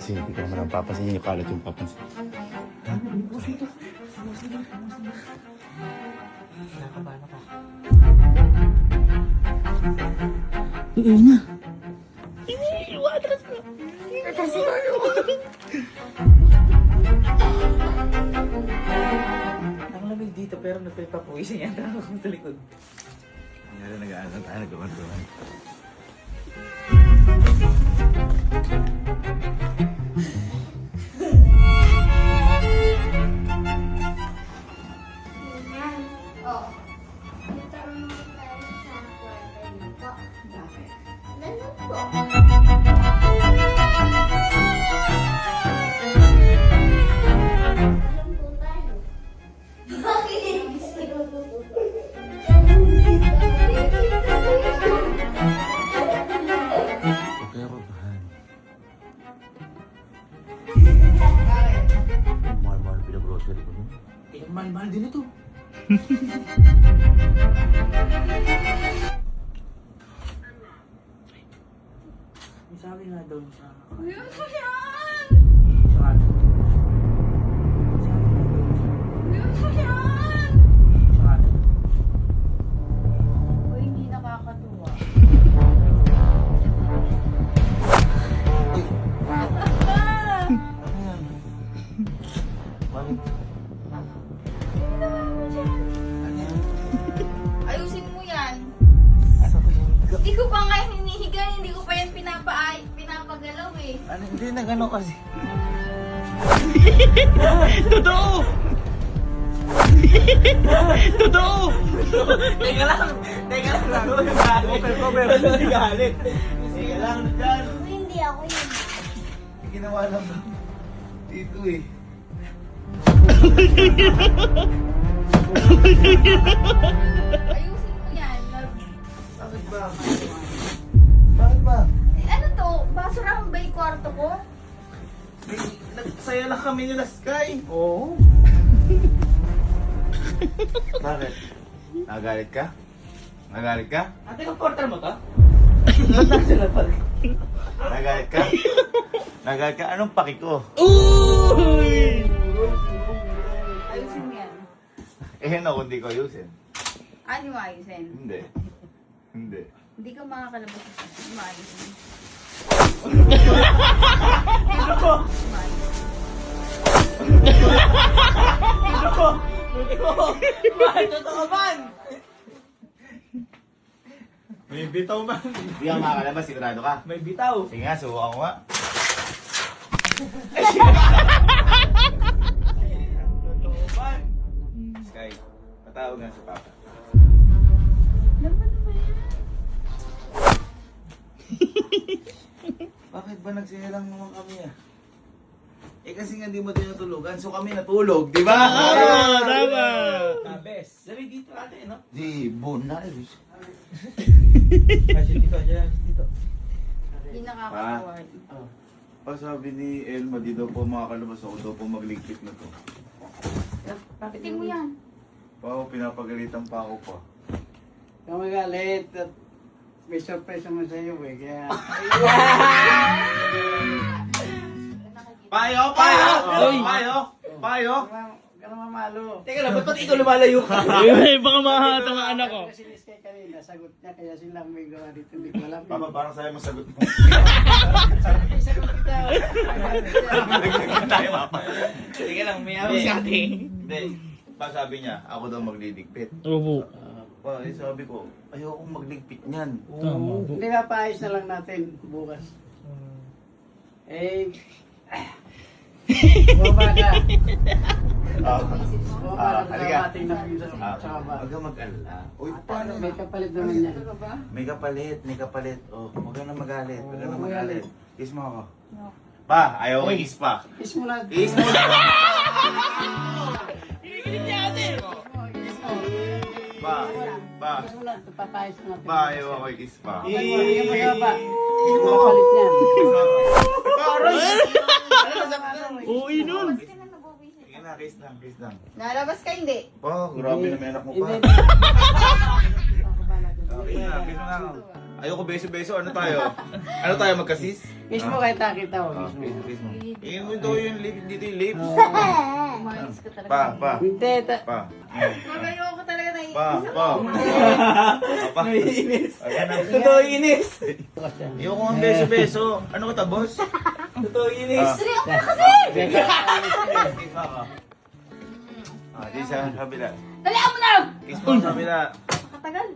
Kasi hindi ka naman papansin yung kalat yung papansin. Ha? Nakakabahan ako. Oo nga. Ang lamig dito pero nagpapapuwisan yata ako sa likod. Ngayon nag-aaral tayo, nagkakantuhan. Oh. Dito naman tayo sa kwarto niyo po. Bakit? Ano po? Alam po tayo. Bakit? Huwag kaya babahan. Mahal-mahal pinagrocery ko nun. Eh, mahal-mahal din ito. May sabi nga doon sa... Ayun ko yan! Saan? Ayun ko yan! Saan? Uy, hindi nakakatuwa. Ano yan? Bakit? Ano yan? Ayusin mo yan. Asa ko yung... Hindi ko pa nga hinihiga, hindi ko pa yan pinapagalaw eh. Ano, hindi na gano'n kasi. Totoo! Totoo! Teka lang! Teka lang! Cover, cover! Hindi galit! Teka lang dyan! Uy, hindi ako yun. Ginawa lang dito eh. Ayusin mo yan. Bakit ba? Bakit ba? Eh, ano to? Basurahan ba yung kwarto ko? Nagsaya lang kami nila Sky. Oo. Bakit? Nagalit ka? Nagalit ka? Ate, ang portal mo to? Ba't nasa pag? Nagalit ka? Nagalit ka? Anong paki ko? Uy! Ayusin mo yan. Eh no, hindi ko ayusin. Ano yung ayusin? Hindi. Hindi. Hindi ka makakalabas sa maayusin. Ano ko? Maayusin. Ano ko? Ano ko? Man, totoo man! May bitaw man. Hindi ka makakalabas, sigurado ka. May bitaw. Sige nga, subukan ko nga. Totoo man. Sky, patawag nga sa papa. Laman naman yan. Bakit ba nagsaya lang naman kami ah? Eh kasi nga hindi mo tinutulugan, so kami natulog, di ba? Tama! Tabes. Sabi dito ate, no? Di, bonal. Kasi dito, dyan, dito. Hindi nakakatawa. Oh. Pa sabi ni Elma, di daw po makakalabas ako, daw po magligpit na to. Papitin mo yan. Pa, pinapagalitan pa ako pa. Kung magalit at may surprise naman sa iyo eh. Kaya Payo! Payo! Oy! Payo! Payo! huwag ka naman malo. Teka lang, ba't ikaw lumalayo ka? Baka mahatang ang anak ko. Kasi si Liz kay kanina, sagot niya kaya sila may gawa dito. Hindi ko alam. Papa, parang sa'yo masagot mo. Ay, sagot kita. Nagligpit tayo, papa. Teka lang, may awis ka ate. Hindi. Pa sabi niya, ako daw magliligpit. Opo. Pa, eh, sabi ko, ayokong magligpit niyan. Tama po. Hindi nga, paayos na lang natin bukas. Eh, bumaba ka. Bumaba ka. Halika. Ating nakita sa baba. Huwag kang mag-alala. Uy, paano? May kapalit naman yan. May kapalit, may kapalit. Oh, huwag ka na magalit. Huwag ka na Huwag magalit. magalit. Kiss mo ako. Pa, ayaw ko kiss pa. Kiss mo na. Kiss mo na. Pa, pa, Kiss mo na. Papayos na natin. pa, ayaw ako kiss pa. Huwag mo, hindi mo baba. Kiss mo kapalit niyan. Kiss mo ako. Aray! Uy, nun. Labas ka na nabubisit. Sige na, kiss lang, kiss lang. Nalabas ka hindi? Pa, grabe na may anak mo pa. Hindi. Ako bala dun. Kiss na, kiss mo na ako. Ayoko beso-beso. Ano tayo? Ano tayo, magkasis? Kiss mo kahit nakita mo. Ah, Kiss mo. kiss mo. Iyan mo ito yung lips. Dito yung lips. Umalis ka talaga. Pa. Hindi, Pa. Magayo ko talaga na Pa. Pa. Inis. Ayan na. Totoo inis. Ayoko ang beso-beso. Ano ka ta, boss? Totoo inis. Sali ako na kasi! Kiss mo ako. Ah, di sa kabila. Dali ako na! Kiss mo sa kabila. Katagal.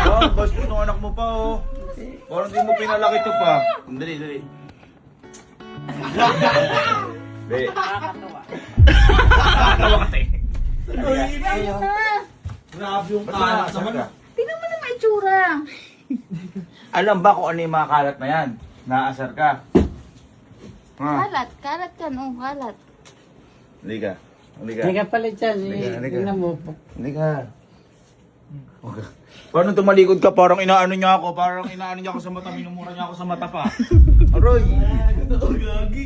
Oh, boss, itong anak mo pa, oh. Parang di mo pinalaki ito pa. Dali. Be. Nakakatawa ka, te. Totoo inis. Ayos na! Grabe yung Ba't kalat nakakasar naman. ka? Tingnan mo na may itsura. Alam ba kung ano yung mga kalat na yan? Naasar ka. Ha? Kalat. Kalat ka, no? Kalat. Hindi ka. Hindi ka palit siya. Halika. Tingnan mo. Hindi ka. Okay. Paano tumalikod ka? Parang inaano niya ako. Parang inaano niya ako sa mata. Minumura niya ako sa mata pa. Aroy! Totoo gagi.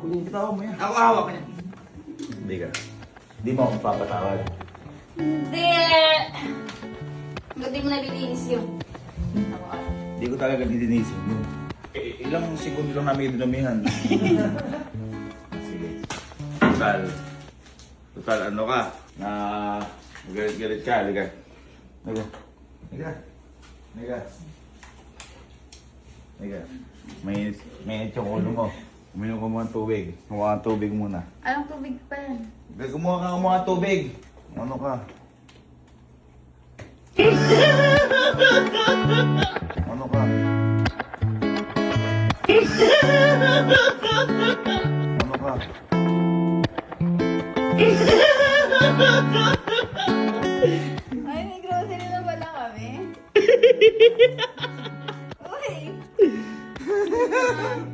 Bitaw mo yan. Ako hawak ka niya. Hindi ka. Hindi mo ako papatawad. Hindi! Hindi mo nalilinis yun. Hindi ko talaga nilinisin mo. Ilang segundo lang namin dinamihan. Sige. Total ano ka? Na galit-galit ka. Liga. May yung ulo mo. Uminom ka muna ng tubig. Kumuha ng tubig muna. Anong tubig pa yan? Kumuha ng tubig. Ano ka? Ano ka? Ano ka? Ay, may grocery na pala kami. Uy!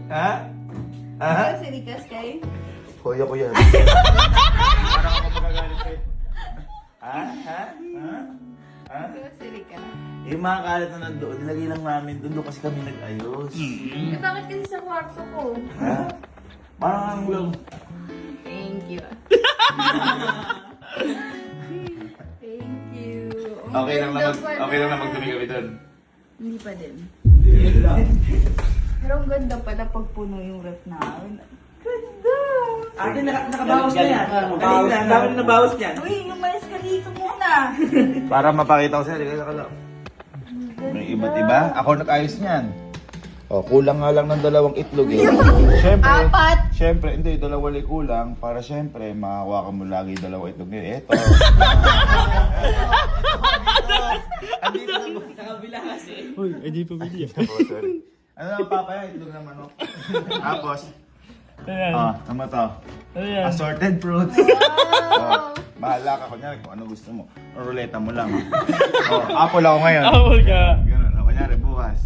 Ha? Ha? Grocery ka, Sky? Kuya ko yan. Parang ako magagalit sa'yo. Ha? Ha? Ha? Ha? Grocery ka. Yung mga kalat na nandoon, nilagay lang namin doon kasi kami nag-ayos. Eh, bakit kasi sa kwarto ko? Ha? Parang ang lang. Thank you. Thank you. Ang Okay lang ganda na pala. magdumi kami doon. Hindi pa din. Pero ang ganda pala pag puno yung ref namin. Ganda! Ate, nakabawas na yan. Bawas Kanina, na. ang dami na nabawas niyan. Uy, lumayas ka dito muna. Para mapakita ko sa'yo, liga ka lang. May iba't iba. Ako nag-ayos niyan. Oh, kulang nga lang ng 2 itlog eh. Siyempre, 4. siyempre, hindi, 2 lang kulang. Para siyempre, makakuha ka mo lagi 2 itlog ngayon. Eto. Sa kabila kasi. Uy, hindi pa bili. Oh, sorry. Ano lang papaya? Itlog ng manok. Tapos, Ayan. ano to? Ayan. Assorted fruits. Bahala ka, kunyari kung ano gusto mo. O ruleta mo lang. Apple ako ngayon. Awal ka. Ganun, kunyari bukas.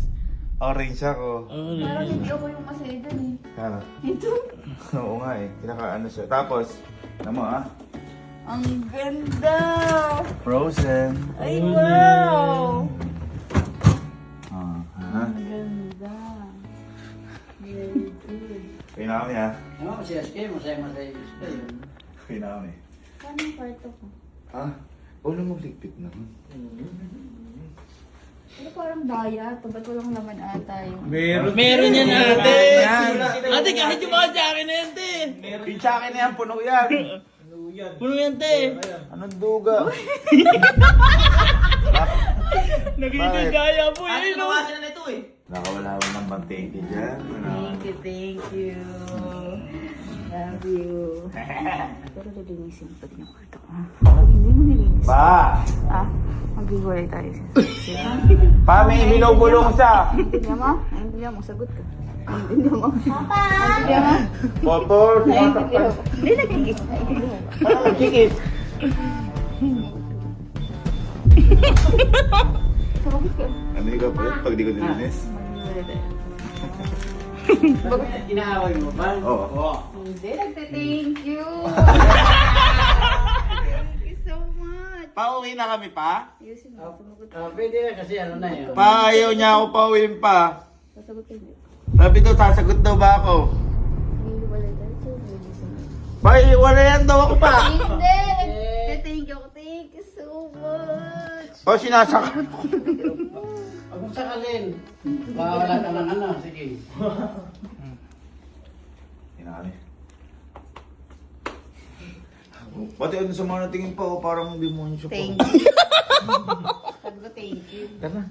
Orange ako. Parang hindi ako yung masaya dyan eh. Kala. Ito. Oo nga eh. Kinakaano siya. Tapos, ano mo ah? Ang ganda! Frozen. Ay, wow! Ah, Ang ganda. Very good. Pinakami ha. Oo, si SK, masaya yun. Pinakami. Paano yung kwarto ko? Ah, ulo mo ligpit na. Pero parang daya. Ito ba't walang laman ata yung... Meron yan, ate. Yan. Ate, kahit yung mga jacket na yan, te. Yung tsaka na yan, puno yan. Puno yan, te. Anong duga? Nagiging gaya po Ate, yun, no? nawasan na ito eh. Nakawala ko ng bantengke dyan. Thank you. Love you. Pero lilinisin pa din yung kwarto ko. Hindi mo nilinis. Pa! Ah, mag-iwalay tayo sa Pa, may binubulong siya! Naintindihan mo? Naintindihan mo? Sagot ka. Naintindihan mo? Papa! Naintindihan mo? Popo! Naintindihan mo? Hindi, nagkikis. Naintindihan mo? Parang nagkikis. Sagot ka. Ano yung kapalit pag di ko dilinis? Mag-iwalay tayo. Inaaway mo ba? Oo. Hindi, nagte-thank you. Thank you so much. Pauwi na kami pa? Ayusin mo. Sumagot ka. Pwede na kasi ano na yun. Pa, ayaw niya ako pauwiin pa. Sasagot ka hindi. Sabi daw, sasagot daw ba ako? Mag-iwalay tayo. So, lilinisin mo. Pa, wala yan daw ako pa. Hindi! Nagte-thank you ako. Thank you so much. O, sinasakal. Huwag mong sakalin. Mawala ka ng ano, sige. Hinari. Pati ano sa mga natingin pa, oh, parang demonyo siya pa. Thank you. Sabi ko thank you. Tara.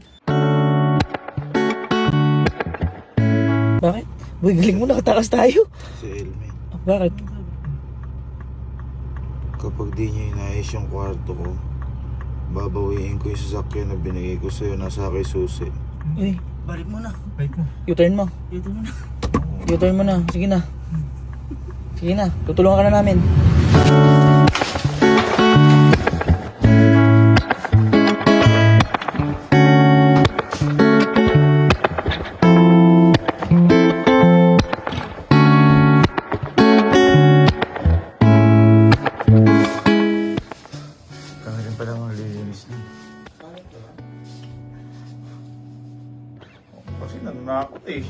Bakit? Uy, galing mo, nakatakas tayo. Si Elmin. Bakit? Kapag di niya inayos yung kwarto ko, babawiin ko yung sasakyan na binigay ko sa'yo, nasa kay Susi. Uy, Balik mo na. U-turn mo. Dito mo na. U-turn mo na. Sige na. Sige na, tutulungan ka na namin. Kami rin pala mga lilinis na. Kasi nananakot eh.